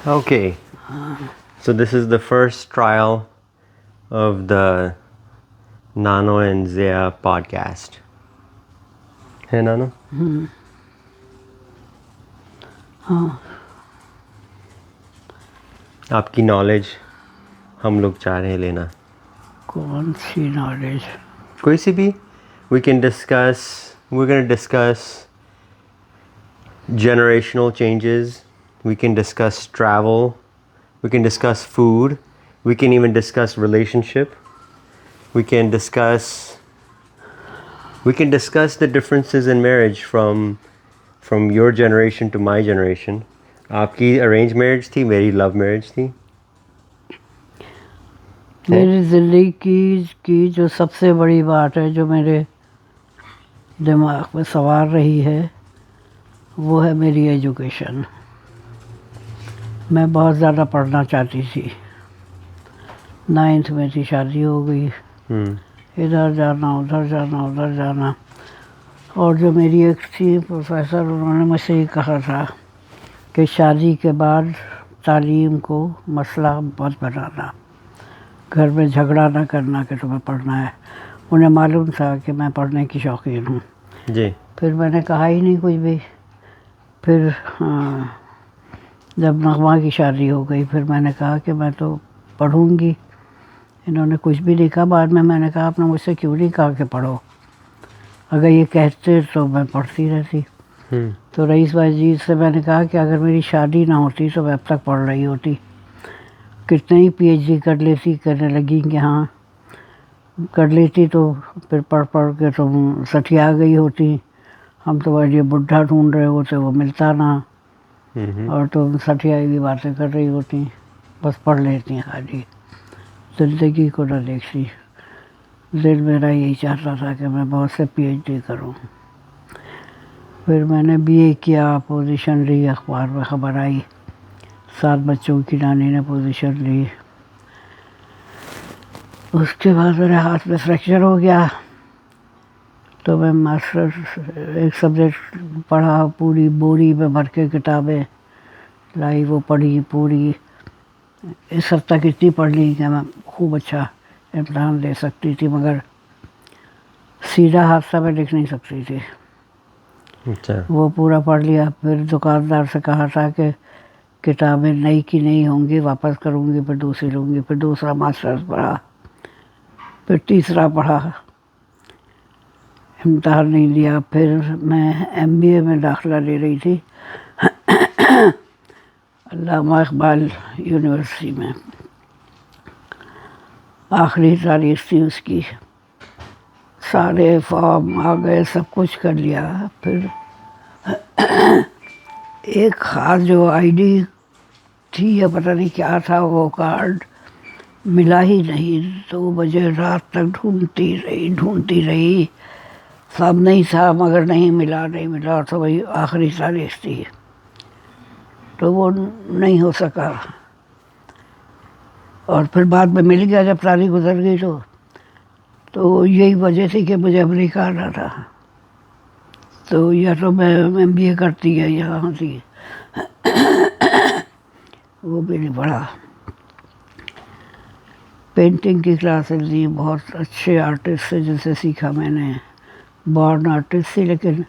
Okay, so this is the first trial of the Nano and Zia podcast. ہے نانو؟ ہاں آپ کی knowledge ہم لوگ چاہ رہے ہیں لینا. کون سی نالج؟ کوئی سی بھی. We can discuss we're going to discuss generational changes. We can discuss travel. We can discuss food. We can even discuss relationship. We can discuss the differences in marriage from your generation to my generation. آپ کی arrange marriage تھی, میری love marriage تھی. میری زندگی کی جو سب سے بڑی بات ہے جو میرے دماغ میں سوار رہی ہے وہ ہے میری ایجوکیشن. میں بہت زیادہ پڑھنا چاہتی تھی. 9th میں تھی شادی ہو گئی. ادھر جانا ادھر جانا ادھر جانا. اور جو میری ایک تھی پروفیسر, انہوں نے مجھ سے یہ کہا تھا کہ شادی کے بعد تعلیم کو مسئلہ مت بنانا, گھر میں جھگڑا نہ کرنا کہ تمہیں پڑھنا ہے. انہیں معلوم تھا کہ میں پڑھنے کی شوقین ہوں. جی. پھر میں نے کہا ہی نہیں کچھ بھی. پھر جب نغمہ کی شادی ہو گئی پھر میں نے کہا کہ میں تو پڑھوں گی. انہوں نے کچھ بھی نہیں کہا. بعد میں نے کہا آپ نے مجھ سے کیوں نہیں کہا کہ پڑھو, اگر یہ کہتے تو میں پڑھتی رہتی. تو رئیس بھائی سے میں نے کہا کہ اگر میری شادی نہ ہوتی تو میں اب تک پڑھ رہی ہوتی. کتنے ہی پی ایچ ڈی کر لیتی. کہنے لگی کہ ہاں کر لیتی تو پھر پڑھ پڑھ کے تم سٹیا گئی ہوتی. ہم تمہارے لیے بڈھا ڈھونڈ رہے ہوتے, وہ ملتا نہ, اور تم سٹیائی ہوئی باتیں کر رہی ہوتی. بس پڑھ لیتی ہیں خالی, زندگی کو نہ دیکھتی. دل میرا یہی چاہتا تھا کہ میں بہت سے پی ایچ ڈی کروں. پھر میں نے بی اے کیا, پوزیشن لی, اخبار میں خبر آئی 7 بچوں کی نانی نے پوزیشن لی. اس کے بعد میرے ہاتھ میں فریکچر ہو گیا تو میں ماسٹر ایک سبجیکٹ پڑھا, پوری بوری میں بھر کے کتابیں لائی, وہ پڑھی پوری. اس حد تک اتنی پڑھ لی کہ میں خوب اچھا امتحان دے سکتی تھی, مگر سیدھا ہاتھ سے میں لکھ نہیں سکتی تھی. اچھا. وہ پورا پڑھ لیا. پھر دکاندار سے کہا تھا کہ کتابیں نئی کی نہیں ہوں گی, واپس کروں گی, پھر دوسری لوں گی. پھر دوسرا ماسٹرز پڑھا, پھر تیسرا پڑھا, امتحان نہیں دیا. پھر میں ایم بی اے میں داخلہ لے رہی تھی علامہ اقبال یونیورسٹی میں. آخری تاریخ تھی اس کی. سارے فارم آ گئے, سب کچھ کر لیا. پھر ایک خاص جو آئی ڈی تھی یا پتہ نہیں کیا تھا, وہ کارڈ ملا ہی نہیں. 2 بجے رات تک ڈھونڈتی رہی. سب نہیں تھا مگر نہیں ملا. اور تو وہی آخری تاریخ تھی تو وہ نہیں ہو سکا. اور پھر بعد میں مل گیا جب تاریخ گزر گئی. تو یہی وجہ تھی کہ مجھے امریکہ آنا تھا. تو یا تو میں ایم بی اے کرتی ہے یہاں تھی, وہ بھی نہیں پڑھا. پینٹنگ کی کلاسز لی, بہت اچھے آرٹسٹ سے جن سے سیکھا میں نے. بورن آرٹسٹ تھی لیکن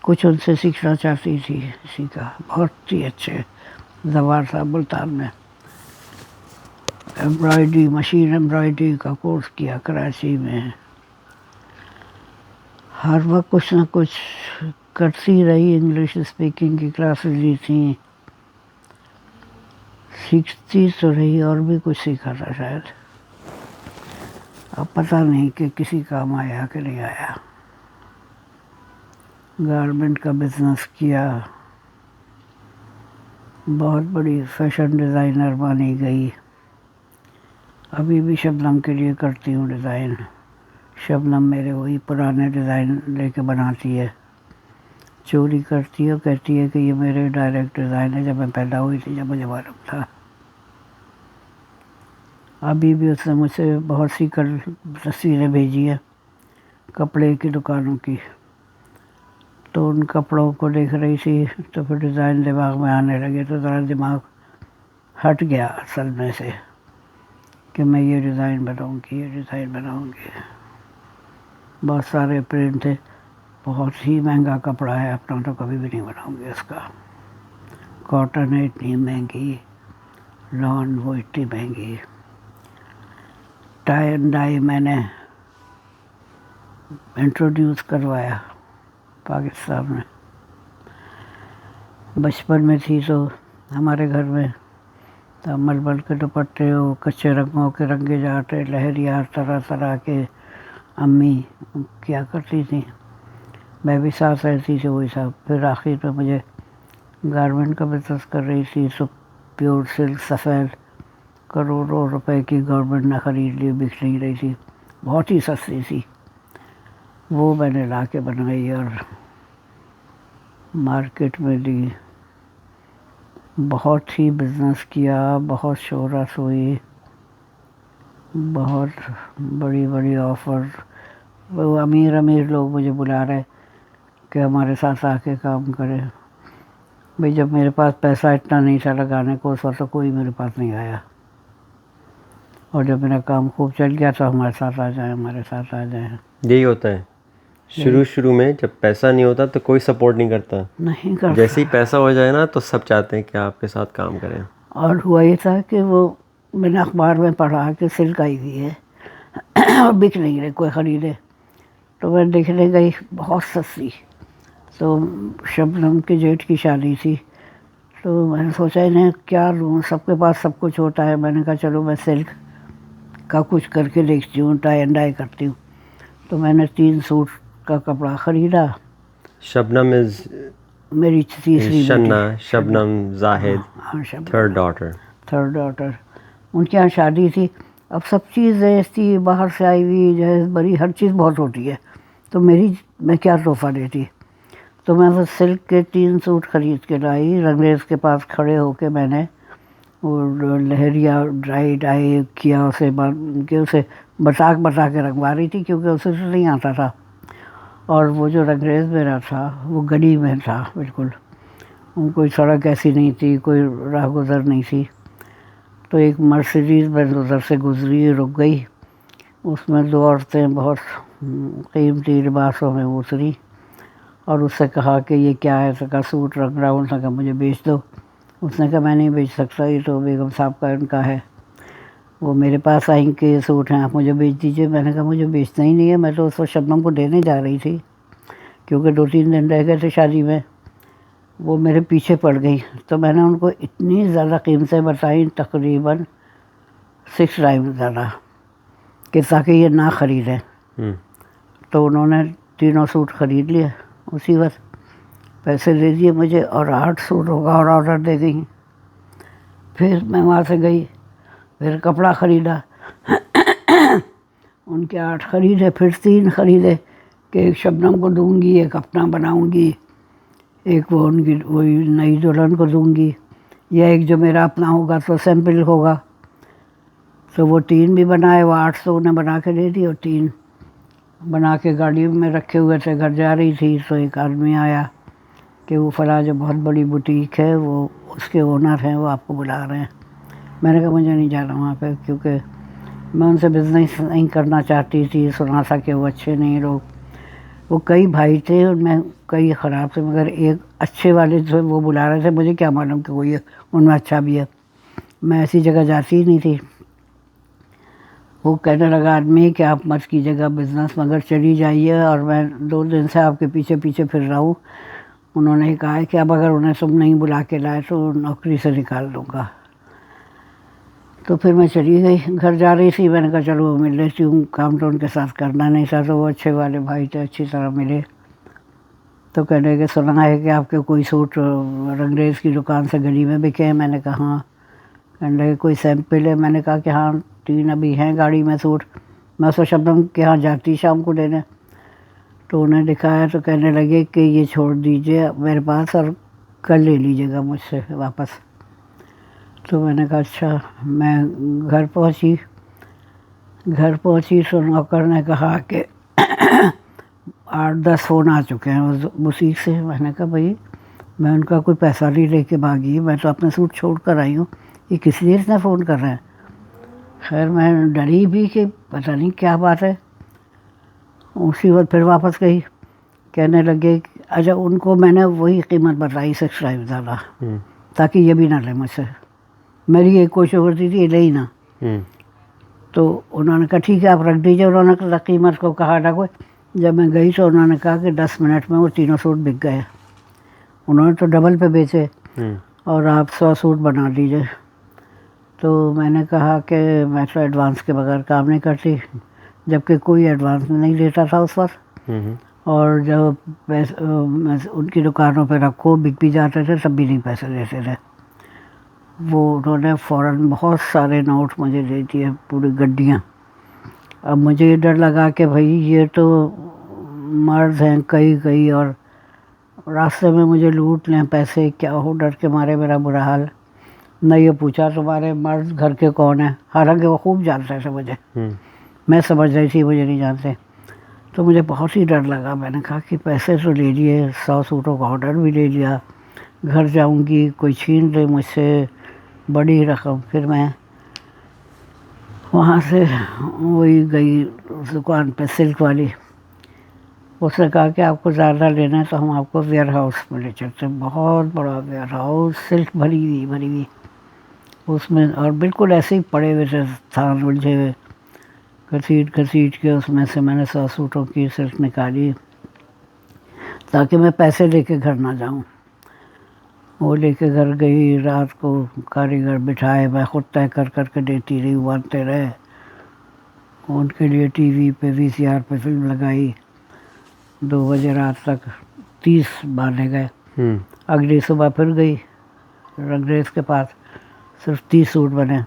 کچھ ان سے سیکھنا چاہتی تھی, سیکھا. بہت ہی اچھے. زوار صاحب ملتان میں ایمبرائڈری, مشین ایمبرائڈری کا کورس کیا کراچی میں. ہر وقت کچھ نہ کچھ کرتی رہی. انگلش اسپیکنگ کی کلاسز لی تھیں, سیکھتی تو رہی. اور بھی کچھ سیکھا تھا شاید, اب پتہ نہیں کہ کسی کام آیا کہ نہیں آیا. گارمنٹ کا بزنس کیا, بہت بڑی فیشن ڈیزائنر بنی گئی. ابھی بھی شبنم کے لیے کرتی ہوں ڈیزائن. شبنم میرے وہی پرانے ڈیزائن لے کے بناتی ہے, چوری کرتی ہے, کہتی ہے کہ یہ میرے ڈائریکٹ ڈیزائن ہے جب میں پیدا ہوئی تھی, جب مجھے معلوم تھا. ابھی بھی اس نے مجھ سے بہت سی تصویریں بھیجی ہیں کپڑے کی دکانوں کی. تو ان کپڑوں کو دیکھ رہی تھی تو پھر ڈیزائن دماغ میں آنے لگے, تو ذرا دماغ ہٹ گیا اصل میں سے کہ میں یہ ڈیزائن بناؤں گی، یہ ڈیزائن بناؤں گی. بہت سارے پرنٹ تھے، بہت ہی مہنگا کپڑا ہے، اپنا تو کبھی بھی نہیں بناؤں گی اس کا. کاٹن ہے اتنی مہنگی، لان وہ اتنی مہنگی. ٹائی اینڈ ڈائی میں نے انٹروڈیوس کروایا پاکستان میں. بچپن میں تھی تو ہمارے گھر میں تو ململ کے دوپٹے، وہ کچے رنگوں کے رنگے جاتے، لہریات طرح طرح کے امی کیا کرتی تھیں. میں بھی ساتھ رہتی تھی وہی سب. پھر آخر میں مجھے گارمنٹ کا بزنس کر رہی تھی، سب پیور سلک سفید، کروڑوں روپے کی گورنمنٹ نے خرید لی، بک نہیں رہی تھی، بہت ہی سستی تھی. وہ میں نے لا کے بنائی اور مارکیٹ میں دی. بہت ہی بزنس کیا، بہت شہرت ہوئی، بہت بڑی بڑی آفر. وہ امیر امیر لوگ مجھے بلا رہے کہ ہمارے ساتھ آ کے کام کرے. بھئی جب میرے پاس پیسہ اتنا نہیں تھا لگانے کو، اس وقت کوئی میرے پاس نہیں آیا. اور جب میرا کام خوب چل گیا تو ہمارے ساتھ آ جائیں، ہمارے ساتھ آ جائیں. یہی ہوتا ہے شروع میں، جب پیسہ نہیں ہوتا تو کوئی سپورٹ نہیں کرتا. نہیں کرتا. جیسے ہی پیسہ ہو جائے نا تو سب چاہتے ہیں کہ آپ کے ساتھ کام کریں. اور ہوا یہ تھا کہ وہ میں نے اخبار میں پڑھا کہ سلک آئی ہوئی ہے اور بک نہیں رہے، کوئی خریدے. تو میں دیکھنے گئی، بہت سستی. تو شبنم کے جیٹ کی شادی تھی، تو میں نے سوچا انہیں کیا لوں، سب کے پاس سب کچھ ہوتا ہے. میں نے کہا چلو میں سلک کا کچھ کر کے دیکھتی ہوں، ٹائی اینڈ ڈائی کرتی ہوں. تو میں نے 3 سوٹ کا کپڑا خریدا. شبنم از میری تیسری بیٹی، شبنم زاہد، تھرڈ ڈاٹر. ان کے یہاں شادی تھی. اب سب چیز جہیز تھی، باہر سے آئی ہوئی جہیز بری، ہر چیز بہت ہوتی ہے. تو میں کیا تحفہ دیتی. تو میں وہ سلک کے 3 سوٹ خرید کے لائی. رنگریز کے پاس کھڑے ہو کے میں نے وہ لہریا ڈائی کیا، اسے بتا کے رنگوا رہی تھی کیونکہ اسے تو نہیں آتا تھا. اور وہ جو رنگریز میرا تھا وہ گلی میں تھا بالکل، کوئی سڑک ایسی نہیں تھی، کوئی راہ گزر نہیں تھی. تو ایک مرسیڈیز بینز ادھر سے گزری، رک گئی. اس میں 2 عورتیں بہت قیمتی لباسوں میں اتری اور اس سے کہا کہ یہ کیا ہے. اس نے کہا سوٹ رنگ رہا ہوں. اس نے کہا مجھے بیچ دو. اس نے کہا میں نہیں بیچ سکتا، یہ تو بیگم صاحب کا ان کا ہے. وہ میرے پاس آئیں کہ یہ سوٹ ہیں، آپ مجھے بیچ دیجیے. میں نے کہا مجھے بیچنا ہی نہیں ہے، میں تو اس وقت شبنم کو دینے جا رہی تھی کیونکہ 2-3 دن رہ گئے تھے شادی میں. وہ میرے پیچھے پڑ گئی. تو میں نے ان کو اتنی زیادہ قیمتیں بتائیں، تقریباً 6 ٹائم زیادہ، کہ تاکہ یہ نہ خریدیں. تو انہوں نے 3 سوٹ خرید لیے اسی وقت، پیسے دے دیے مجھے اور 8 سوٹوں کا اور آڈر دے گئی. پھر میں وہاں سے گئی، پھر کپڑا خریدا. ان کے 8 خریدے، پھر 3 خریدے کہ ایک شبنم کو دوں گی، ایک اپنا بناؤں گی، ایک وہ ان کی وہی نئی دلہن کو دوں گی، یا ایک جو میرا اپنا ہوگا تو سیمپل ہوگا. تو وہ 3 بھی بنائے. وہ 8 تو انہیں بنا کے دے دی اور 3 بنا کے گاڑی میں رکھے ہوئے تھے. گھر جا رہی تھی تو ایک آدمی آیا کہ وہ فلاں جو بہت بڑی بوٹیک ہے وہ اس کے اونر ہیں، وہ آپ کو بلا رہے ہیں. میں نے کہا مجھے نہیں جانا وہاں پہ، کیونکہ میں ان سے بزنس نہیں کرنا چاہتی تھی. سنا تھا کہ وہ اچھے نہیں لوگ. وہ کئی بھائی تھے، ان میں کئی خراب تھے، مگر ایک اچھے والے جو وہ بلا رہے تھے. مجھے کیا معلوم کہ وہ یہ ان میں اچھا بھی ہے. میں ایسی جگہ جاتی ہی نہیں تھی. وہ کہنے لگا آدمی کہ آپ مت کیجیے گا بزنس، مگر چلی جائیے اور میں 2 دن سے آپ کے پیچھے پیچھے پھر رہا ہوں. انہوں نے کہا کہ اب اگر انہیں تم نہیں بلا کے لائے تو نوکری سے نکال دوں گا. تو پھر میں چلی گئی. گھر جا رہی تھی، میں نے کہا چلو مل لیتی ہوں، کام تو ان کے ساتھ کرنا نہیں تھا. تو وہ اچھے والے بھائی تھے، اچھی طرح ملے. تو کہنے کہ سنا ہے کہ آپ کے کوئی سوٹ رنگریز کی دکان سے گلی میں بکے ہیں. میں نے کہا ہاں. کہنے لگے کوئی سیمپل ہے. میں نے کہا کہ ہاں 3 ابھی ہیں گاڑی میں سوٹ. میں اس کو شبنم کے یہاں جاتی شام کو دینے. تو انہیں دکھایا تو کہنے لگے کہ یہ چھوڑ دیجئے میرے پاس اور کل لے لیجیے گا مجھ سے واپس. تو میں نے کہا اچھا. میں گھر پہنچی تو نوکر نے کہا کہ 8-10 فون آ چکے ہیں اس بوتیک سے. میں نے کہا بھائی میں ان کا کوئی پیسہ نہیں لے کے بھاگی، میں تو اپنے سوٹ چھوڑ کر آئی ہوں، یہ کس لیے اتنا فون کر رہے ہیں. خیر میں ڈری بھی کہ پتہ نہیں کیا بات ہے. اسی وقت پھر واپس گئی. کہنے لگے اچھا ان کو میں نے وہی قیمت بتائی 65,000 تاکہ یہ بھی نہ لیں مجھ سے. میری ایک کوشش ہوتی تھی یہ لے ہی نہ. تو انہوں نے کہا ٹھیک ہے آپ رکھ دیجیے. انہوں نے قیمت کو کہا رکھو. جب میں گئی تو انہوں نے کہا کہ 10 منٹ میں وہ تینوں سوٹ بک گئے. انہوں نے تو ڈبل پہ بیچے اور آپ 100 سوٹ بنا دیجیے. تو میں نے کہا کہ میں تو ایڈوانس کے بغیر کام نہیں کرتی، جبکہ کوئی ایڈوانس نہیں دیتا تھا اس وقت. اور جب ان کی دکانوں پہ رکھو بک بھی جاتے تھے تب بھی نہیں پیسے دیتے تھے. وہ انہوں نے فوراً بہت سارے نوٹ مجھے دے دیے، پوری گڈیاں. اب مجھے یہ ڈر لگا کہ بھائی یہ تو مرد ہیں کئی اور راستے میں مجھے لوٹ لیں پیسے، کیا ہو. ڈر کے مارے میرا برا حال. نہ یہ پوچھا تمہارے مرد گھر کے کون ہیں، حالانکہ وہ خوب جانتے تھے مجھے. میں سمجھ رہی تھی مجھے نہیں جانتے. تو مجھے بہت ہی ڈر لگا. میں نے کہا کہ پیسے تو لے لیے، 100 سوٹوں کا آڈر بھی لے لیا، گھر جاؤں گی کوئی چھین لے مجھ سے بڑی رقم. پھر میں وہاں سے وہی گئی اس دکان پہ سلک والی. اس نے کہا کہ آپ کو زیادہ لینا ہے تو ہم آپ کو ویئر ہاؤس میں لے چلتے ہیں. بہت بڑا ویئر ہاؤس، سلک بھری ہوئی اس میں، اور بالکل ایسے ہی پڑے ہوئے تھے تھان الجھے ہوئے. گھسیٹ کے اس میں سے میں نے 100 سوٹوں کی سلک نکالی تاکہ میں پیسے لے کے گھر نہ جاؤں. وہ لے کے گھر گئی. رات کو کاریگر بٹھائے، میں خود طے کر کے دیتی رہی، بنتے رہے. ان کے لیے ٹی وی پہ VCR پہ فلم لگائی. 2 بجے رات تک 30 باندھے گئے. اگلی صبح پھر گئی رنگریز کے پاس، صرف 30 سوٹ بنے.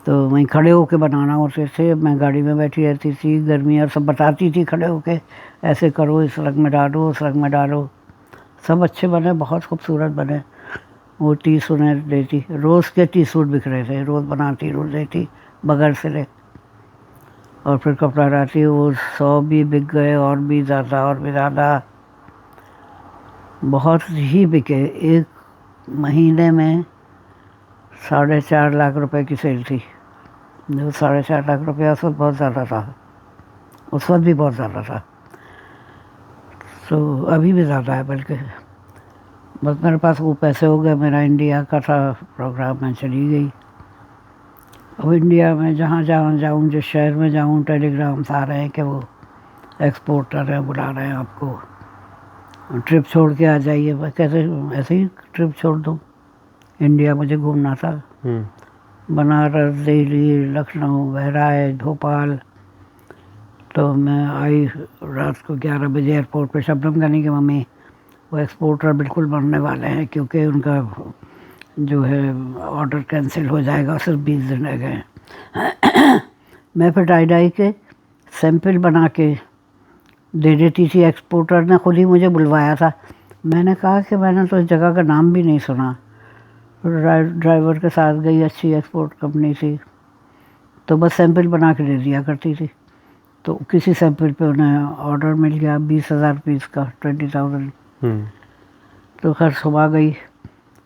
تو وہیں کھڑے ہو کے بنانا ہوتے تھے. میں گاڑی میں بیٹھی رہتی تھی، گرمی اور سب بتاتی تھی کھڑے ہو کے ایسے کرو، اس رنگ میں ڈالو، اس رنگ میں ڈالو. سب اچھے بنے، بہت خوبصورت بنے. وہ 30 انہیں دیتی. روز کے 30 سوٹ بک رہے تھے. روز بناتی روز دیتی بغیر سلے. اور پھر کپڑا لاتی. وہ 100 بھی بک گئے اور بھی زیادہ بہت ہی بکے. ایک مہینے میں 4.5 لاکھ روپے کی سیل تھی. جو 4.5 لاکھ روپیہ اس وقت بہت زیادہ تھا. اس وقت بھی بہت زیادہ تھا. تو ابھی بھی زیادہ ہے بلکہ. بس میرے پاس وہ پیسے ہو گئے. میرا انڈیا کا تھا پروگرام، میں چلی گئی. اب انڈیا میں جہاں جاؤں، جس شہر میں جاؤں، ٹیلی گرامس آ رہے ہیں کہ وہ ایکسپورٹر ہیں، بلا رہے ہیں آپ کو، ٹرپ چھوڑ کے آ جائیے. میں کیسے ایسے ہی ٹرپ چھوڑ دوں؟ انڈیا مجھے گھومنا تھا. بنارس، دہلی، لکھنؤ، بہرائچ، بھوپال. تو میں آئی رات کو 11 بجے ایئرپورٹ پہ. شبنم کہنے کی ممی وہ ایکسپورٹر بالکل مرنے والے ہیں کیونکہ ان کا جو ہے آرڈر کینسل ہو جائے گا، صرف 20 دن رہ گئے ہیں. میں پھر ڈائی کے سیمپل بنا کے دے دیتی تھی. ایکسپورٹر نے خود ہی مجھے بلوایا تھا. میں نے کہا کہ میں نے تو اس جگہ کا نام بھی نہیں سنا. ڈرائیور کے ساتھ گئی، اچھی ایکسپورٹ کمپنی تھی، تو بس سیمپل بنا کے دے دیا کرتی تھی. تو کسی سیمپل پہ انہیں آرڈر مل گیا 20,000 پیس کا، 20,000. تو خیر صبح گئی،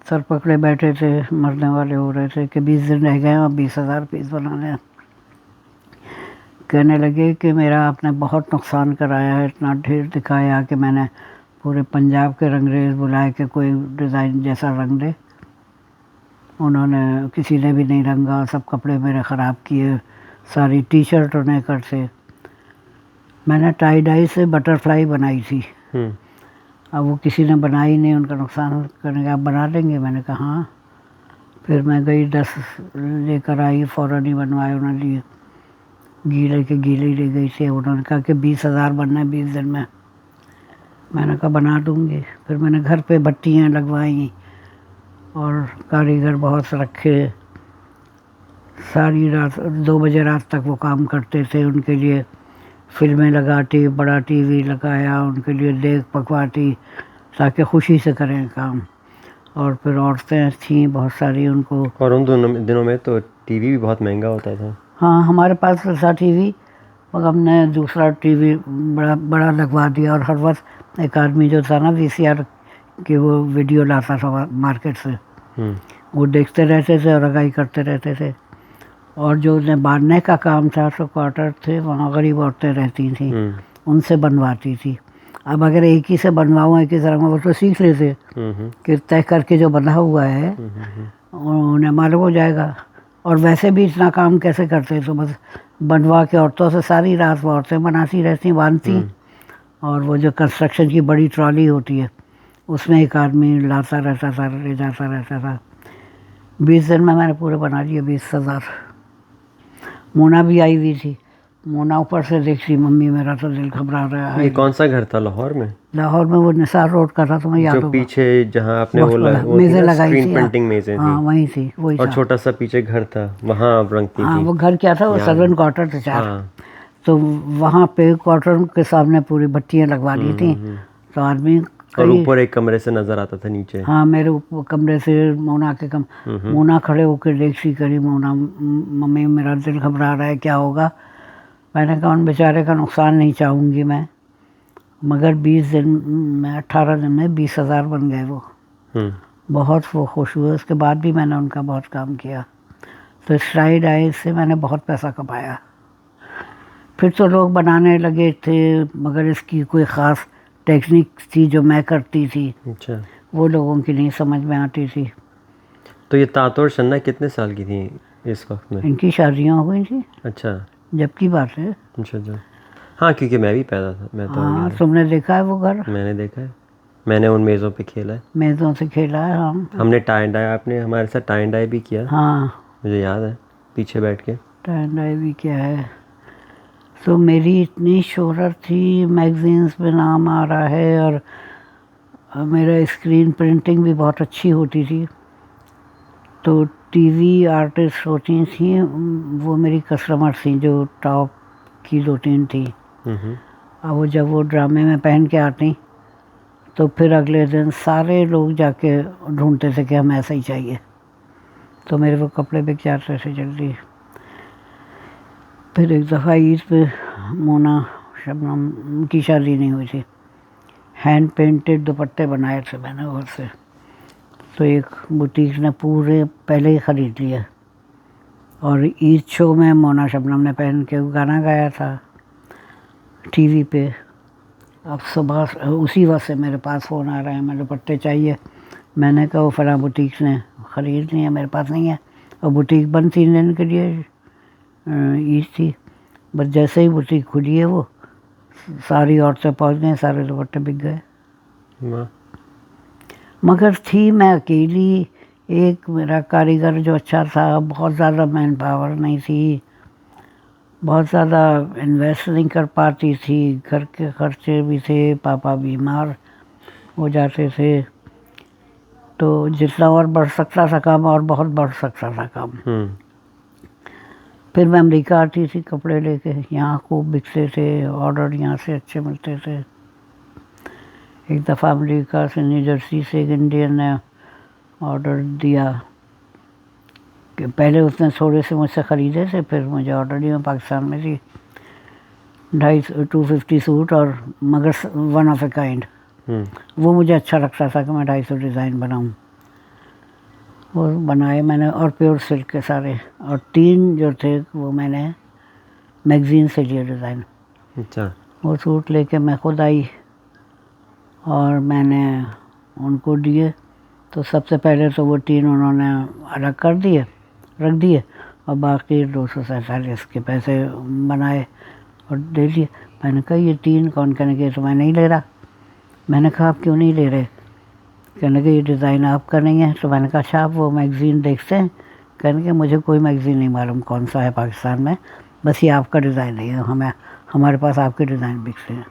سر پکڑے بیٹھے تھے، مرنے والے ہو رہے تھے کہ 20 دن رہ گئے ہیں اور 20,000 پیس بنانے ہیں. کہنے لگے کہ میرا آپ نے بہت نقصان کرایا ہے، اتنا ڈھیر دکھایا کہ میں نے پورے پنجاب کے رنگریز بلائے کہ کوئی ڈیزائن جیسا رنگ دے. انہوں نے کسی نے بھی نہیں رنگا، سب کپڑے میرے خراب کیے. ساری ٹی شرٹ انہیں کرتے. میں نے ٹائی ڈائی سے بٹر فلائی بنائی تھی. اب وہ کسی نے بنائی نہیں، ان کا نقصان کرنے کا. آپ بنا دیں گے؟ میں نے کہا ہاں. پھر میں گئی 10 لے کر آئی، فوراً ہی بنوائے انہوں نے لیے. گیلے کے گیلے ہی لے گئی تھی. انہوں نے کہا کہ 20,000 بننا ہے 20 دن میں. میں نے کہا بنا دوں گی. پھر میں نے گھر پہ بٹیاں لگوائیں اور کاریگر بہت رکھے. ساری رات 2 بجے رات تک وہ کام کرتے تھے. ان کے لیے فلمیں لگاتی، بڑا ٹی وی لگایا، ان کے لیے دیگ پکواتی تاکہ خوشی سے کریں کام. اور پھر عورتیں تھیں بہت ساری ان کو. اور ان دنوں میں تو ٹی وی بھی بہت مہنگا ہوتا تھا. ہاں ہمارے پاس تھا ٹی وی، اور ہم نے دوسرا ٹی وی بڑا لگوا دیا. اور ہر وقت ایک آدمی جو تھا نا VCR کہ وہ ویڈیو لاتا تھا مارکیٹ سے، وہ دیکھتے رہتے تھے اور رگائی کرتے رہتے تھے. اور جو انہیں باندھنے کا کام تھا تو کوارٹر تھے وہاں غریب عورتیں رہتی تھیں, ان سے بنواتی تھی. اب اگر ایک ہی سے بنواؤں ایک ہی طرح وہ تو سیکھ لیتے کہ طے کر کے جو بنا ہوا ہے انہیں معلوم ہو جائے گا. اور ویسے بھی اتنا کام کیسے کرتے, تو بس بنوا کے عورتوں سے ساری رات وہ عورتیں بناتی رہتی, باندھتی. اور وہ جو کنسٹرکشن کی بڑی ٹرالی ہوتی ہے اس میں ایک آدمی لاتا رہتا تھا, لے جاتا رہتا تھا. 20 دن میں نے پورے بنا لیے 20,000. مونا بھی آئی ہوئی تھی. مونا اوپر سے دیکھتی, ممی میرا تو دل گھبرا رہا ہے. یہ کون سا گھر تھا لاہور میں؟ لاہور میں وہ نثار روڈ کا تھا, تمہیں یاد جو ہوگا. پیچھے جہاں آپ نے وہ میزیں لگائی اسکرین تھی, پرنٹنگ میزیں ہاں تھیں, وہیں تھی, وہی اور تھا. چھوٹا سا پیچھے گھر تھا وہاں آپ رنگتی ہاں تھی. وہ گھر کیا تھا, وہ سرون کوارٹر تھے 4. ہاں. تو وہاں پہ کوارٹر کے سامنے پوری بتیاں لگوا دی تھیں. تو آدمی اور اوپر ایک کمرے سے نظر آتا تھا نیچے. ہاں میرے کمرے سے مونا کے مونا کھڑے ہو کے دیکھتی کری, مونا ممی میرا دل گھبرا رہا ہے کیا ہوگا. میں نے کہا ان بیچارے کا نقصان نہیں چاہوں گی میں, مگر 20 دن میں 18 دن میں 20,000 بن گئے وہ. بہت وہ خوش ہوئے. اس کے بعد بھی میں نے ان کا بہت کام کیا. تو اسٹرائڈ آئی سے میں نے بہت پیسہ کمایا. پھر تو لوگ بنانے لگے تھے, مگر اس کی کوئی خاص ٹیکنیک تھی جو میں کرتی تھی, اچھا. وہ لوگوں کی نہیں سمجھ میں آتی تھی. تو یہ طاطا اور شنا کتنے سال کی تھیں اس وقت میں؟ ان کی شادیاں ہو گئی تھیں اچھا. جب کی بات ہے. اچھا اچھا. ہاں کیونکہ میں بھی پیدا تھا, میں تو ہاں تم نے دیکھا ہے وہ گھر, میں نے دیکھا ہے, میں نے ان میزوں پہ کھیلا ہے, میزوں سے کھیلا ہے. ہم نے ٹائی ڈائی, آپ نے ہمارے ساتھ ٹائی ڈائی بھی کیا, ہاں مجھے یاد ہے, پیچھے بیٹھ کے. ٹائی ڈائی بھی کیا ہے. تو میری اتنی شہرت تھی, میگزینس میں نام آ رہا ہے, اور میرا اسکرین پرنٹنگ بھی بہت اچھی ہوتی تھی. تو ٹی وی آرٹسٹ ہوتی تھیں وہ میری کسٹمر تھیں, جو ٹاپ کی 2-3 تھیں. اور وہ جب وہ ڈرامے میں پہن کے آتی تو پھر اگلے دن سارے لوگ جا کے ڈھونڈتے تھے کہ ہمیں ایسا ہی چاہیے. تو میرے وہ کپڑے بک جاتے تھے جلدی. پھر ایک دفعہ عید پہ مونا شبنم کی شادی نہیں ہوئی تھی, ہینڈ پینٹڈ دوپٹے بنائے تھے میں نے گھر سے. تو ایک بوٹیک نے پورے پہلے ہی خرید لیا, اور عید شو میں مونا شبنم نے پہن کے گانا گایا تھا ٹی وی پہ. اب صبح اسی وقت سے میرے پاس فون آ رہا ہے, میں دوپٹے چاہیے. میں نے کہا وہ فلاں بوٹیک نے خرید لی ہے, میرے پاس نہیں ہے. اور بوٹیک بند 3 دن کے لیے, عید تھی. بس جیسے ہی بوٹیک کھلی ہے وہ ساری عورتیں پہنچ گئیں, سارے دوپٹے بک گئے. مگر تھی میں اکیلی. ایک میرا کاریگر جو اچھا تھا, بہت زیادہ مین پاور نہیں تھی, بہت زیادہ انویسٹ نہیں کر پاتی تھی. گھر کے خرچے بھی تھے, پاپا بیمار ہو جاتے تھے. تو جتنا اور بڑھ سکتا تھا کام, اور بہت بڑھ سکتا تھا کام. پھر میں امریکہ آتی تھی کپڑے لے کے, یہاں خوب بکتے تھے, آرڈر یہاں سے اچھے ملتے تھے. ایک دفعہ امریکہ سے نیو جرسی سے ایک انڈین نے آرڈر دیا کہ پہلے اس نے تھوڑے سے مجھ سے خریدے تھے, پھر مجھے آرڈر دیا. پاکستان میں تھی 250 سوٹ, اور مگر 1 آف اے کائنڈ. وہ مجھے اچھا لگتا تھا کہ میں 250 ڈیزائن بناؤں. وہ بنائے میں نے, اور پیور سلک کے سارے. اور 3 جو تھے وہ میں نے میگزین سے لیے ڈیزائن. اچھا. وہ سوٹ لے کے میں خود آئی اور میں نے ان کو دیے. تو سب سے پہلے تو وہ 3 انہوں نے الگ کر دیے, رکھ دیے, اور باقی 247 کے پیسے بنائے اور دے دیے. میں نے کہا یہ 3 کون؟ کہنے کہ تو میں نہیں لے رہا. میں نے کہا آپ کیوں نہیں لے رہے؟ کہنے کہ یہ ڈیزائن آپ کا نہیں ہے. تو میں نے کہا اچھا آپ وہ میگزین دیکھتے ہیں؟ کہنے کہ مجھے کوئی میگزین نہیں معلوم کون سا ہے پاکستان میں, بس یہ آپ کا ڈیزائن نہیں ہے, ہمارے پاس آپ کے ڈیزائن بکتے ہیں.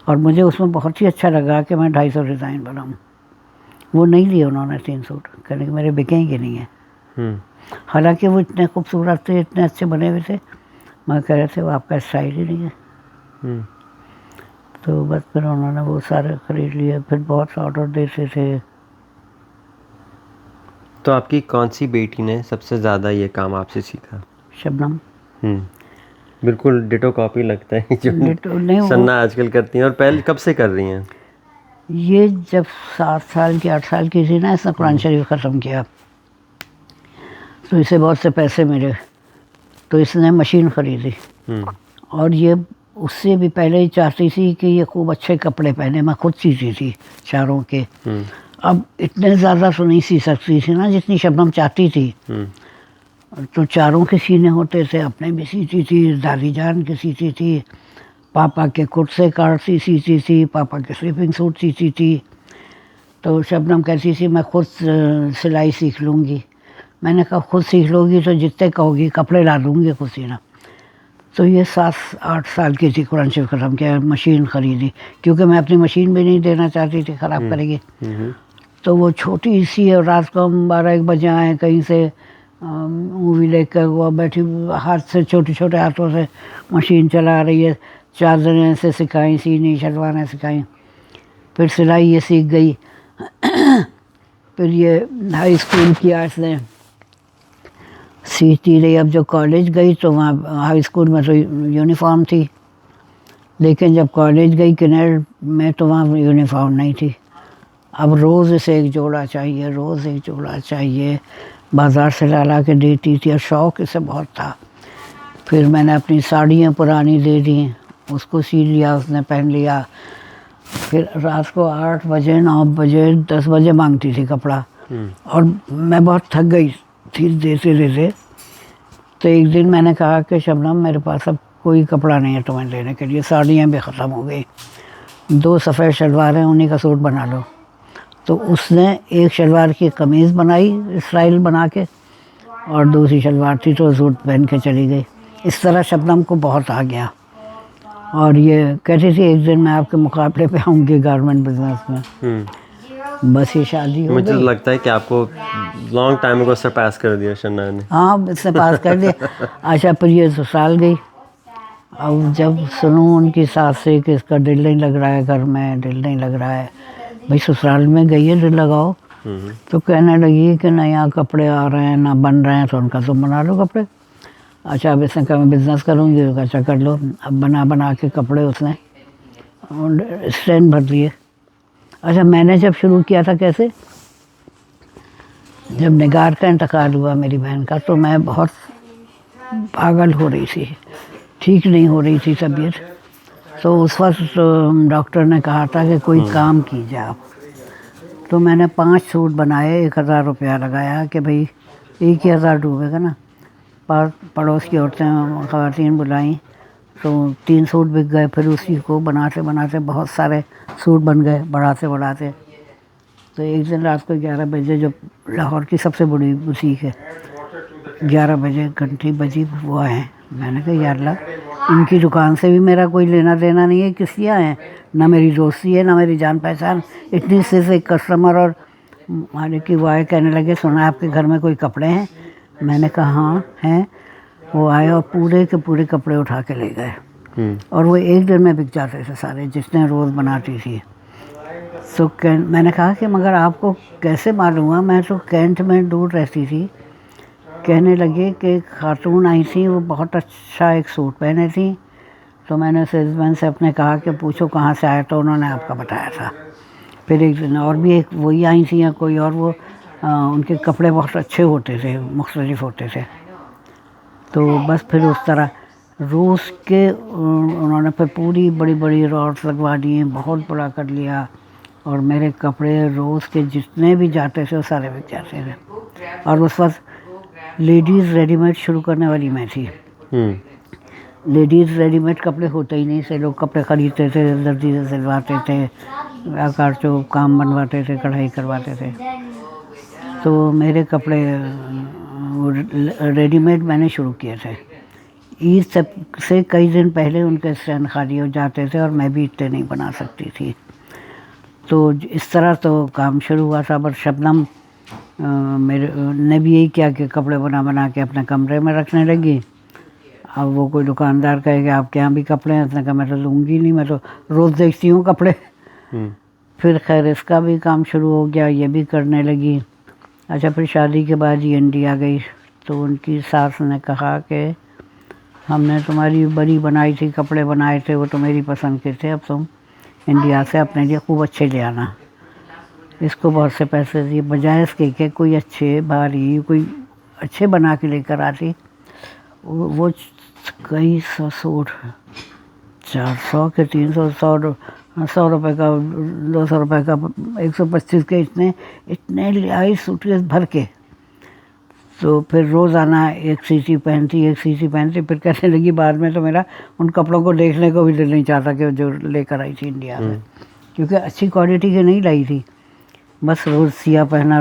اور مجھے اس میں بہت ہی اچھا لگا کہ میں 250 ڈیزائن بناؤں. وہ نہیں لیے انہوں نے 3 سوٹ, کہنے کہ میرے بکیں گے نہیں ہیں. حالانکہ وہ اتنے خوبصورت تھے, اتنے اچھے بنے ہوئے تھے, میں کہہ رہے تھے وہ آپ کا اسٹائل ہی نہیں ہے. تو بس پھر انہوں نے وہ سارے خرید لیے. پھر بہت آرڈر دیتے تھے. تو آپ کی کون سی بیٹی نے سب سے زیادہ یہ کام آپ سے سیکھا؟ شبنم. بالکل ڈیٹو کاپی لگتا ہے جو نہیں سنا آج کل کرتی ہیں. اور پہلے کب سے کر رہی ہیں؟ یہ جب 7 سال کی 8 سال کی تھی نا, اس نے قرآن شریف ختم کیا. تو اسے بہت سے پیسے ملے، تو اس نے مشین خریدی، اور یہ اس سے بھی پہلے ہی چاہتی تھی کہ یہ خوب اچھے کپڑے پہنے. میں خود سیتی تھی چاروں کے. اب اتنے زیادہ تو نہیں سی سکتی تھی نا جتنی شبنم چاہتی تھی، تو چاروں کے سینے ہوتے تھے، اپنے بھی سیتی تھی، دادی جان کے سیتی تھی، پاپا کے کرتے کاٹ سیتی تھی، پاپا کے سلیپنگ سوٹ سیتی تھی. تو شبنم کہتی تھی میں خود سلائی سیکھ لوں گی. میں نے کہا خود سیکھ لو گی تو جتنے کہو گی کپڑے لا دوں گی خود سینا. تو یہ 7-8 سال کی تھی، قرآن شریف ختم کیا، مشین خریدی، کیونکہ میں اپنی مشین بھی نہیں دینا چاہتی تھی، خراب کرے گی. تو وہ چھوٹی سی، اور رات کو ہم 12-1 بجے آئے کہیں سے مووی لے کر، وہ بیٹھی ہاتھ سے چھوٹے ہاتھوں سے مشین چلا رہی ہے. چادریں سے سکھائیں سینی، شلواریں سکھائیں، پھر سلائی یہ سیکھ گئی. پھر یہ ہائی اسکول کیا اس نے، سیکھتی رہی. اب جو کالج گئی تو وہاں ہائی اسکول میں تو یونیفارم تھی، لیکن جب کالج گئی کنیڈ میں تو وہاں یونیفارم نہیں تھی. اب روز اسے ایک جوڑا چاہیے، روز ایک جوڑا چاہیے، بازار سے لا کے دیتی تھی، اور شوق اسے بہت تھا. پھر میں نے اپنی ساڑیاں پرانی دے دیں، اس کو سی لیا، اس نے پہن لیا. پھر رات کو 8 بجے 9 بجے 10 بجے مانگتی تھی کپڑا، اور میں بہت تھک گئی تھی دیتے دیتے. تو ایک دن میں نے کہا کہ شبنم میرے پاس اب کوئی کپڑا نہیں ہے تمہیں لینے کے لیے، ساڑیاں بھی ختم ہو گئی، 2 سفید شلواریں انہیں کا سوٹ بنا لو. تو اس نے ایک شلوار کی قمیض بنائی اسٹائل بنا کے، اور دوسری شلوار تھی تو سوٹ پہن کے چلی گئی. اس طرح شبنم کو بہت آ گیا، اور یہ کہتی تھی ایک دن میں آپ کے مقابلے پہ آؤں گی گارمنٹ بزنس میں. بس یہ شادی ہو مجھے گئی. لگتا ہے کہ آپ کو لانگ ٹائم کو سرپاس کر دیا شنا نے. ہاں اس نے پاس کر دیا. اچھا پھر یہ سسرال گئی. اب جب سنوں ان کی ساس سے کہ اس کا دل نہیں لگ رہا ہے گھر میں، دل نہیں لگ رہا ہے، بھائی سسرال میں گئی ہے دل لگاؤ. تو کہنے لگی کہ نہ یہاں کپڑے آ رہے ہیں نہ بن رہے ہیں، تو ان کا تم بنا لو کپڑے. اچھا اب اس نے کہا میں بزنس کروں گی، اچھا کر لو. اب بنا کے کپڑے اس نے اسٹینڈ بھر دیے. اچھا میں نے جب شروع کیا تھا کیسے، جب نگار کا انتقال ہوا میری بہن کا، تو میں بہت پاگل ہو رہی تھی، ٹھیک نہیں ہو رہی تھی طبیعت. تو اس وقت ڈاکٹر نے کہا تھا کہ کوئی کام کیجیے آپ. تو میں نے 5 سوٹ بنائے، 1000 روپیہ لگایا کہ بھئی 1000 ڈوبے گا نا. پڑوس کی عورتیں خواتین بلائیں تو 3 سوٹ بک گئے. پھر اسی کو بناتے بناتے بہت سارے سوٹ بن گئے، بڑھاتے. تو ایک دن رات کو 11 بجے، جو لاہور کی سب سے بڑی بوتیک ہے، 11 بجے گھنٹی بجی، وہ آئے. میں نے کہا یا اللہ، ان کی دکان سے بھی میرا کوئی لینا دینا نہیں ہے، کس لیے آئے ہیں؟ نہ میری دوستی ہے نہ میری جان پہچان. اتنی صرف ایک کسٹمر اور مالک کی وہ آئے، کہنے لگے سنا آپ کے گھر میں کوئی کپڑے ہیں؟ میں نے کہا ہاں ہیں. وہ آئے اور پورے کے پورے کپڑے اٹھا کے لے گئے، اور وہ ایک دن میں بک جاتے تھے سارے، جتنے روز بناتی تھی. تو میں نے کہا کہ مگر آپ کو کیسے معلوم ہوا؟ میں تو کینٹ میں دور رہتی تھی. کہنے لگے کہ ایک خاتون آئی تھی، وہ بہت اچھا ایک سوٹ پہنے تھی. تو میں نے سیلس مین سے اپنے کہا کہ پوچھو کہاں سے آیا، تو انہوں نے آپ کا بتایا تھا. پھر ایک دن اور بھی ایک وہی آئی تھی یا کوئی اور، وہ ان کے کپڑے بہت اچھے ہوتے تھے، مختلف ہوتے تھے. تو بس پھر اس طرح روز کے انہوں نے پھر پوری بڑی بڑی راڈس لگوا دی، بہت بڑا کر لیا، اور میرے کپڑے روز کے جتنے بھی جاتے تھے وہ سارے بک جاتے تھے. اور اس وقت لیڈیز ریڈی میڈ شروع کرنے والی میں تھی. لیڈیز ریڈی میڈ کپڑے ہوتے ہی نہیں سے، لوگ کپڑے خریدتے تھے، درزی سے سلواتے تھے، آکار چوب کام بنواتے تھے، کڑھائی کرواتے تھے. تو میرے کپڑے ریڈی میڈ میں نے شروع کیے تھے. عید سے کئی دن پہلے ان کے اسٹینڈ خالی ہو جاتے تھے، اور میں بھی اتنے نہیں بنا سکتی تھی. تو اس طرح تو کام شروع ہوا تھا. بس شبنم میرے نے بھی یہی کیا کہ کپڑے بنا کے اپنے کمرے میں رکھنے لگی. اب وہ کوئی دکاندار کہے کہ آپ کے یہاں بھی کپڑے ہیں، اس نے کہا میں تو لوں گی نہیں، میں تو روز دیکھتی ہوں کپڑے. پھر خیر اس کا بھی کام شروع ہو گیا، یہ بھی کرنے لگی. اچھا پھر شادی کے بعد یہ انڈیا گئی، تو ان کی ساس نے کہا کہ ہم نے تمہاری بڑی بنائی تھی، کپڑے بنائے تھے، وہ تو میری پسند کے تھے، اب تم انڈیا سے اپنے لیے خوب اچھے لے آنا. اس کو بہت سے پیسے دیے، بجائے اس کے کہ کوئی اچھے بھاری کوئی اچھے بنا کے لے کر آتی. وہ کئی 400 کے 300 100 روپے کا 200 روپے کا 125 کے اتنے لے آئی سوٹ کیس بھر کے. تو پھر روزانہ ایک سیسی پہنتی پھر کہنے لگی بعد میں تو میرا ان کپڑوں کو دیکھنے کو بھی دل نہیں چاہتا کہ جو لے کر آئی تھی انڈیا میں, کیونکہ اچھی کوالٹی کے نہیں لائی تھی. بس روز سیاہ پہنا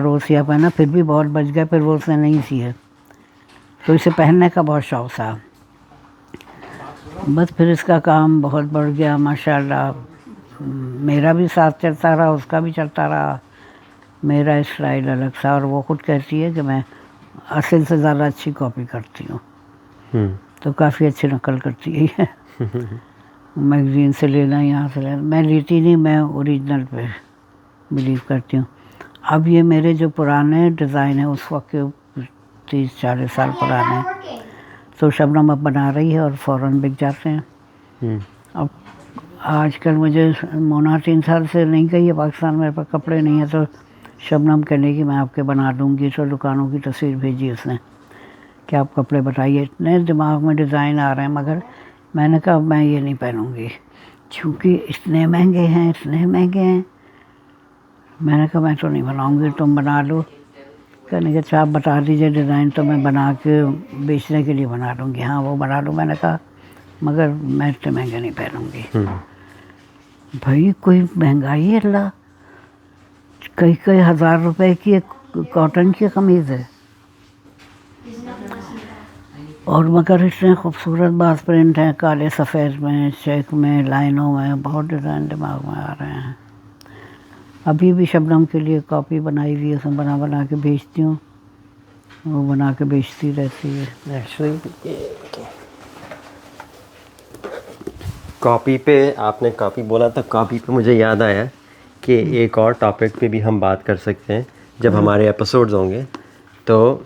پھر بھی بہت بچ گیا, پھر وہ اس نے نہیں سیے تو اسے پہننے کا بہت شوق تھا. بس پھر اس کا کام بہت بڑھ گیا ماشاء اللہ. میرا بھی ساتھ چلتا رہا, اس کا بھی چلتا رہا. میرا اسٹائل الگ تھا اور وہ خود کہتی ہے کہ میں اصل سے زیادہ اچھی کاپی کرتی ہوں. تو کافی اچھی نقل کرتی ہے. میگزین سے لینا, یہاں سے لینا, میں لیتی نہیں, میں اوریجنل پہ بلیو کرتی ہوں. اب یہ میرے جو پرانے ڈیزائن ہیں اس وقت کے 30-40 سال پرانے, تو شبنم اب بنا رہی ہے اور فوراً بک جاتے ہیں. اب آج کل مجھے مونا 3 سال سے نہیں گئی ہے پاکستان, میرے پاس کپڑے نہیں ہیں, تو شبنم کہنے کی میں آپ کے بنا دوں گی. تو دکانوں کی تصویر بھیجی اس نے کہ آپ کپڑے بتائیے. اتنے دماغ میں ڈیزائن آ رہے ہیں, مگر میں نے کہا میں یہ نہیں پہنوں گی کیونکہ اتنے مہنگے ہیں. میں نے کہا میں تو نہیں بناؤں گی, تم بنا لو. کہنے کہ اچھا آپ بتا دیجیے ڈیزائن تو میں بنا کے بیچنے کے لیے بنا دوں گی. ہاں وہ بنا دوں. میں نے کہا مگر میں اتنے مہنگے نہیں پہنوں گی. بھائی کوئی مہنگائی ہے اللہ, کئی 1000 روپے کی ایک کاٹن کی قمیض ہے, اور مگر اتنے خوبصورت باز پرنٹ ہیں, کالے سفید میں, چیک میں, لائنوں میں, بہت ڈیزائن دماغ میں آ رہے ہیں. ابھی بھی شبنم کے لیے کاپی بنائی ہوئی ہے, اس میں بنا کے بیچتی ہوں, وہ بنا کے بیچتی رہتی ہے. کاپی پہ آپ نے کاپی بولا تھا, کاپی پہ مجھے یاد آیا کہ ایک اور ٹاپک پہ بھی ہم بات کر سکتے ہیں جب ہمارے ایپیسوڈز ہوں گے. تو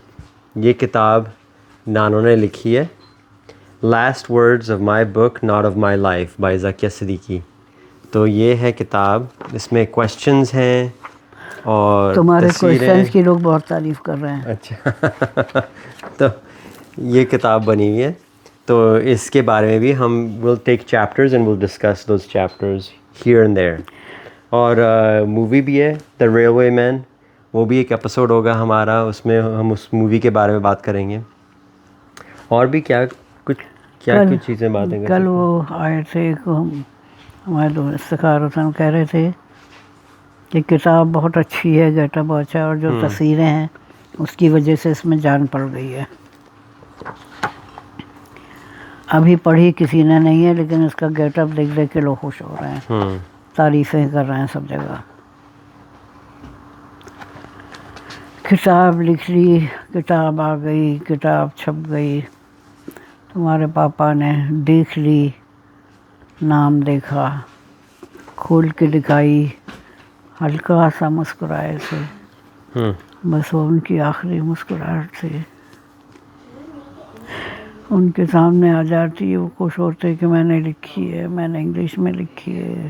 یہ کتاب نانو نے لکھی ہے, last words of my book not of my life by Zakia Siddiqui. تو یہ ہے کتاب, اس میں کویشچنز ہیں اور تمہارے تصویریں. کوشچنس کی لوگ بہت تعریف کر رہے ہیں. اچھا تو یہ کتاب بنی ہوئی ہے, تو اس کے بارے میں بھی ہم will take chapters and will discuss those chapters here and there. اور مووی بھی ہے دا ریلوے مین, وہ بھی ایک ایپیسوڈ ہوگا ہمارا, اس میں ہم اس مووی کے بارے میں بات کریں گے. اور بھی کیا کچھ چیزیں باتیں کر کل سکتے ہیں. وہ آئے تھے, ہمارے دوست افتخار حسین کہہ رہے تھے کہ کتاب بہت اچھی ہے, گیٹ اپ بہت اچھا ہے, اور جو تصویریں ہیں اس کی وجہ سے اس میں جان پڑ گئی ہے. ابھی پڑھی کسی نے نہیں ہے, لیکن اس کا گیٹ اپ دیکھ کے لوگ خوش ہو رہے ہیں, تعریفیں کر رہے ہیں سب جگہ. کتاب لکھ لی, کتاب آ گئی, کتاب چھپ گئی, تمہارے پاپا نے دیکھ لی, نام دیکھا, کھول کے دکھائی, ہلکا سا مسکرائے تھے, بس وہ ان کی آخری مسکراہٹ تھی. ان کے سامنے آ جاتی, وہ خوش ہوتے کہ میں نے لکھی ہے, میں نے انگلش میں لکھی ہے.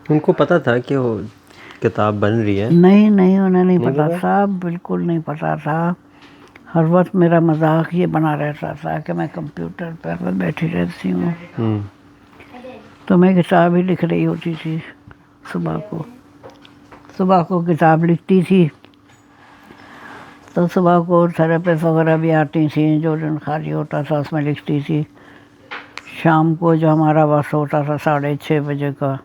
ان کو پتہ تھا کہ وہ کتاب بن رہی ہے؟ نہیں انہیں نہیں پتا تھا, بالکل نہیں پتا تھا. ہر وقت میرا مذاق یہ بنا رہتا تھا کہ میں کمپیوٹر پر بیٹھی رہتی ہوں, تو میں کتاب ہی لکھ رہی ہوتی تھی. صبح کو کتاب لکھتی تھی, تو صبح کو تھراپسٹ وغیرہ بھی آتی تھیں, جو دن خالی ہوتا تھا اس میں لکھتی تھی. شام کو جو ہمارا وقت ہوتا تھا 6:30 بجے کا,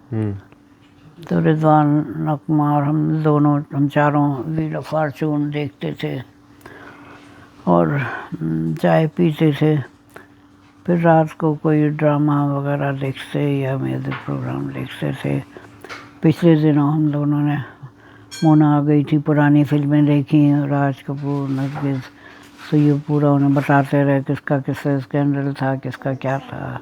تو رضوان, نغمہ اور ہم چاروں ویل آف فارچون دیکھتے تھے اور چائے پیتے تھے. پھر رات کو کوئی ڈرامہ وغیرہ دیکھتے یا میوزک پروگرام دیکھتے تھے. پچھلے دنوں ہم دونوں نے, مونا آ گئی تھی, پرانی فلمیں دیکھی, راج کپور, نرگس, تو یہ پورا انہیں بتاتے رہے کس کا کس سے اسکینڈل تھا, کس کا کیا تھا.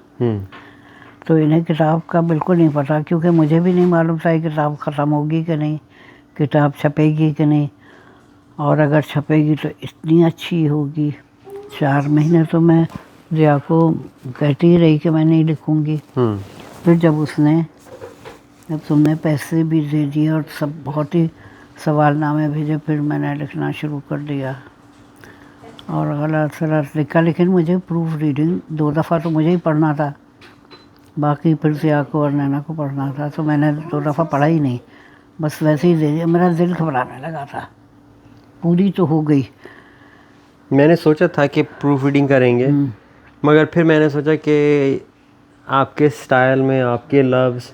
تو انہیں کتاب کا بالکل نہیں پتہ, کیونکہ مجھے بھی نہیں معلوم تھا کہ کتاب ختم ہوگی کہ نہیں, کتاب چھپے گی کہ نہیں, اور اگر چھپے گی تو اتنی اچھی ہوگی. 4 مہینے تو میں ضیاء کو کہتی ہی رہی کہ میں نہیں لکھوں گی. پھر جب تم نے پیسے بھی دے دیے اور سب بہت ہی سوال نامے بھیجے, پھر میں نے لکھنا شروع کر دیا. اور غلط غلط لکھا. لیکن مجھے پروف ریڈنگ 2 دفعہ تو مجھے ہی پڑھنا تھا, باقی پھر ضیاء کو اور نینا کو پڑھنا تھا, تو میں نے 2 دفعہ پڑھا ہی نہیں, بس ویسے ہی دے دیا. میرا دل گھبرانے لگا تھا. پوری تو ہو گئی. میں نے سوچا تھا کہ پروف ریڈنگ کریں گے, مگر پھر میں نے سوچا کہ آپ کے سٹائل میں آپ کے لفظ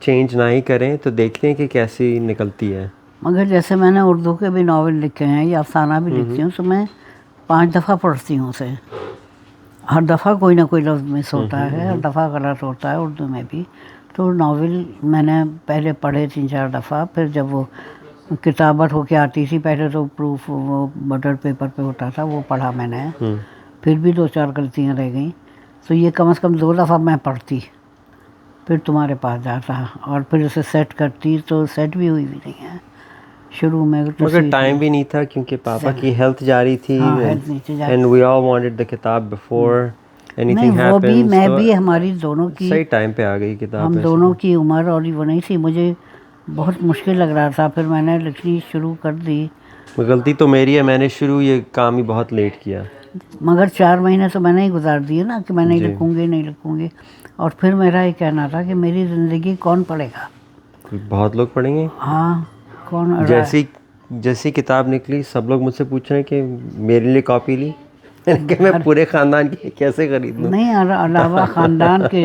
چینج نہ ہی کریں, تو دیکھتے ہیں کہ کیسی نکلتی ہے. مگر جیسے میں نے اردو کے بھی ناول لکھے ہیں یا افسانہ بھی لکھتی ہوں, تو میں 5 دفعہ پڑھتی ہوں اسے. ہر دفعہ کوئی نہ کوئی لفظ مس ہوتا ہے, ہر دفعہ غلط ہوتا ہے اردو میں بھی. تو ناول میں نے پہلے پڑھے 3-4 دفعہ, پھر جب وہ کتابت ہو کے آتی تھی, پہلے تو پروف وہ بٹر پیپر پہ ہوتا تھا, وہ پڑھا میں نے, پھر بھی 2-4 غلطیاں رہ گئیں. تو یہ کم از کم 2 دفعہ میں پڑھتی, پھر تمہارے پاس جاتا, اور پھر اسے سیٹ کرتی. تو سیٹ بھی ہوئی بھی نہیں ہے شروع میں. مگر ٹائم بھی نہیں تھا کیونکہ پاپا کی ہیلتھ جا رہی تھی, اینڈ وی آل وانٹڈ دا کتاب بفور اینی تھنگ نہیں, وہ بھی ہیپنز. میں بھی, ہماری دونوں کی صحیح ٹائم پہ آ گئی کتاب. ہم دونوں کی عمر اور وہ نہیں تھی. مجھے بہت مشکل لگ رہا تھا, پھر میں نے لکھنی شروع کر دی. غلطی تو میری ہے, میں نے شروع یہ کام ہی بہت لیٹ کیا. مگر 4 مہینے تو میں نے ہی گزار دیے نا, کہ میں نہیں لکھوں گی. اور پھر میرا یہ کہنا تھا کہ میری زندگی کون پڑھے گا. بہت لوگ پڑھیں گے. ہاں, کون. جیسی کتاب نکلی سب لوگ مجھ سے پوچھ رہے ہیں کہ میرے لیے کاپی لی, کہ میں پورے خاندان کی کیسے خرید لوں. نہیں, علاوہ خاندان کے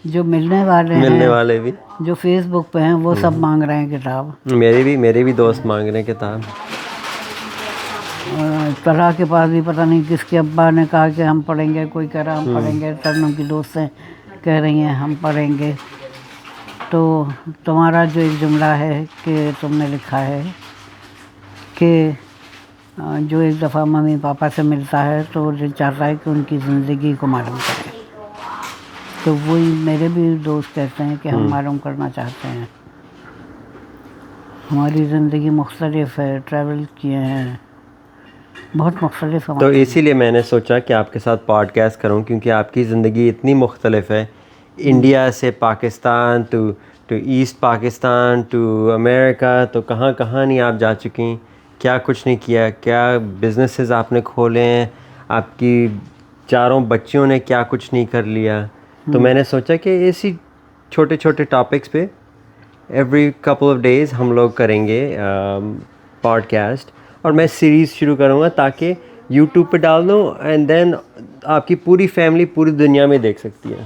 جو ملنے والے بھی جو فیس بک پہ ہیں, وہ سب مانگ رہے ہیں کتاب. میرے بھی دوست مانگ رہے ہیں کتاب. طلحہ کے پاس بھی پتہ نہیں کس کے ابا نے کہا کہ ہم پڑھیں گے, کوئی کہہ رہا ہم پڑھیں گے, ترنم کی دوستیں کہہ رہی ہیں ہم پڑھیں گے. تو تمہارا جو ایک جملہ ہے کہ تم نے لکھا ہے کہ جو ایک دفعہ ممی پاپا سے ملتا ہے تو وہ چاہتا ہے کہ ان کی زندگی کو معلوم کرے. تو وہی میرے بھی دوست کہتے ہیں کہ ہم معلوم کرنا چاہتے ہیں. ہماری زندگی مختلف ہے, ٹریول کیے ہیں, بہت مختلف. تو اسی لیے میں نے سوچا کہ آپ کے ساتھ پوڈ کاسٹ کروں, کیونکہ آپ کی زندگی اتنی مختلف ہے. انڈیا سے Pakistan to East Pakistan to America, تو کہاں کہاں نہیں آپ جا چکی, کیا کچھ نہیں کیا, کیا بزنسز آپ نے کھولے ہیں, آپ کی 4 بچیوں نے کیا کچھ نہیں کر لیا. تو میں نے سوچا کہ اسی چھوٹے چھوٹے ٹاپکس پہ ایوری کپل آف ڈیز ہم لوگ کریں گے پوڈ کاسٹ, اور میں سیریز شروع کروں گا تاکہ یوٹیوب پہ ڈال دوں, اینڈ دین آپ کی پوری فیملی پوری دنیا میں دیکھ سکتی ہے.